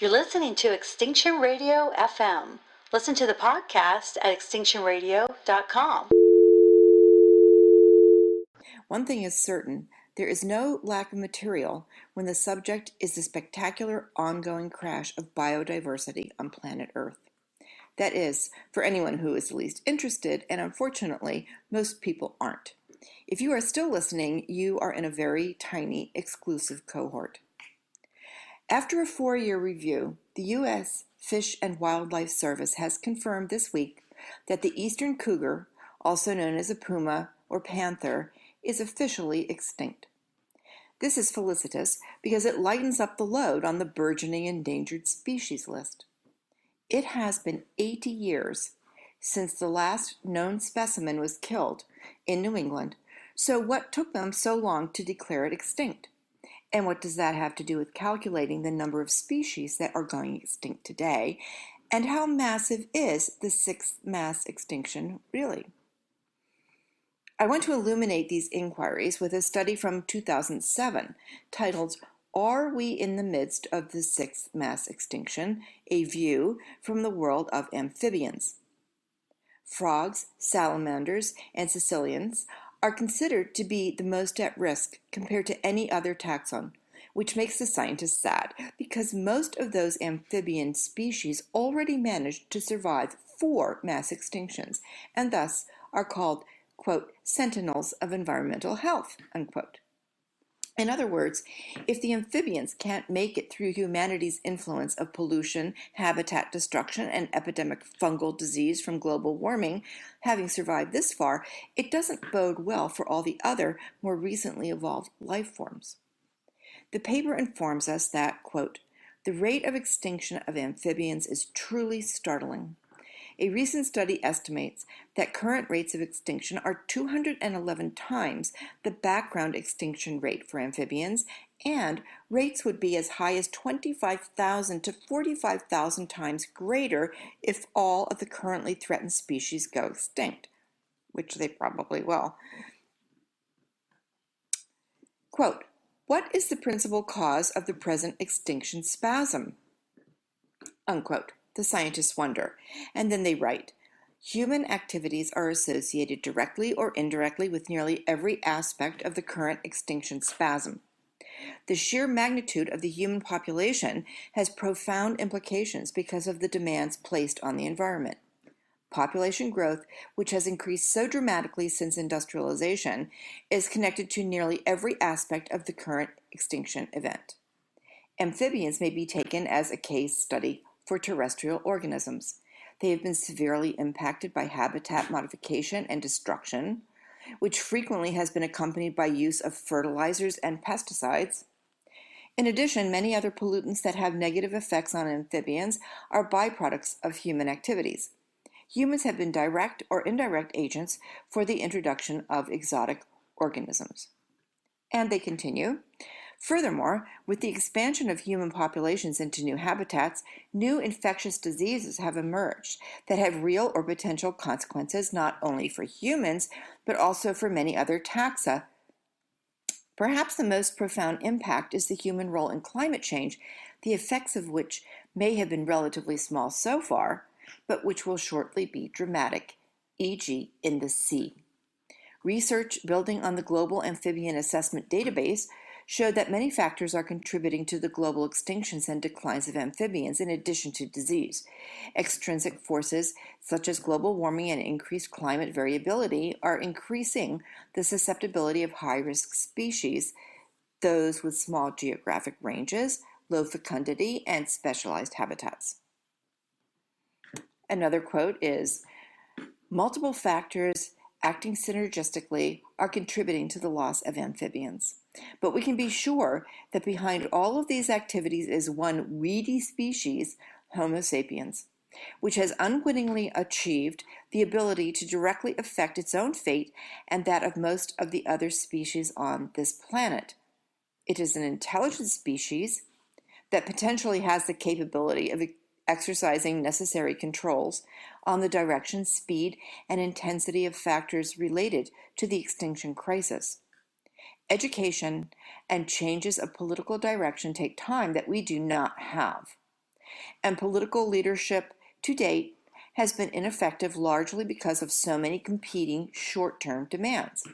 You're listening to Extinction Radio FM. Listen to the podcast at extinctionradio.com. One thing is certain, there is no lack of material when the subject is the spectacular ongoing crash of biodiversity on planet Earth. That is, for anyone who is the least interested, and unfortunately, most people aren't. If you are still listening, you are in a very tiny, exclusive cohort. After a 4-year review, the U.S. Fish and Wildlife Service has confirmed this week that the eastern cougar, also known as a puma or panther, is officially extinct. This is felicitous because it lightens up the load on the burgeoning endangered species list. It has been 80 years since the last known specimen was killed in New England, so what took them so long to declare it extinct? And what does that have to do with calculating the number of species that are going extinct today? And how massive is the sixth mass extinction really? I want to illuminate these inquiries with a study from 2007 titled, "Are We in the Midst of the Sixth Mass Extinction? A View from the World of Amphibians." Frogs, salamanders, and caecilians are considered to be the most at risk compared to any other taxon, which makes the scientists sad because most of those amphibian species already managed to survive 4 mass extinctions and thus are called, quote, sentinels of environmental health, unquote. In other words, if the amphibians can't make it through humanity's influence of pollution, habitat destruction, and epidemic fungal disease from global warming, having survived this far, it doesn't bode well for all the other, more recently evolved life forms. The paper informs us that, quote, the rate of extinction of amphibians is truly startling. A recent study estimates that current rates of extinction are 211 times the background extinction rate for amphibians, and rates would be as high as 25,000 to 45,000 times greater if all of the currently threatened species go extinct, which they probably will. Quote, what is the principal cause of the present extinction spasm? Unquote. The scientists wonder, and then they write, human activities are associated directly or indirectly with nearly every aspect of the current extinction spasm. The sheer magnitude of the human population has profound implications because of the demands placed on the environment. Population growth, which has increased so dramatically since industrialization, is connected to nearly every aspect of the current extinction event. Amphibians may be taken as a case study for terrestrial organisms. They have been severely impacted by habitat modification and destruction, which frequently has been accompanied by use of fertilizers and pesticides. In addition, many other pollutants that have negative effects on amphibians are byproducts of human activities. Humans have been direct or indirect agents for the introduction of exotic organisms. And they continue, furthermore, with the expansion of human populations into new habitats, new infectious diseases have emerged that have real or potential consequences not only for humans, but also for many other taxa. Perhaps the most profound impact is the human role in climate change, the effects of which may have been relatively small so far, but which will shortly be dramatic, e.g. in the sea. Research building on the Global Amphibian Assessment Database showed that many factors are contributing to the global extinctions and declines of amphibians in addition to disease. Extrinsic forces such as global warming and increased climate variability are increasing the susceptibility of high-risk species, those with small geographic ranges, low fecundity, and specialized habitats. Another quote is, multiple factors acting synergistically are contributing to the loss of amphibians. But we can be sure that behind all of these activities is one weedy species, Homo sapiens, which has unwittingly achieved the ability to directly affect its own fate and that of most of the other species on this planet. It is an intelligent species that potentially has the capability exercising necessary controls on the direction, speed, and intensity of factors related to the extinction crisis. Education and changes of political direction take time that we do not have, and political leadership to date has been ineffective largely because of so many competing short-term demands.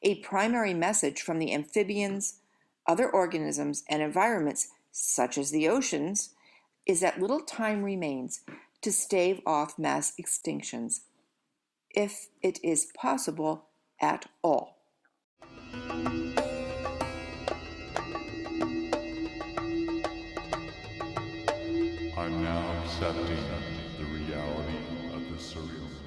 A primary message from the amphibians, other organisms, and environments, such as the oceans, is that little time remains to stave off mass extinctions, if it is possible at all. I'm now accepting the reality of the surreal.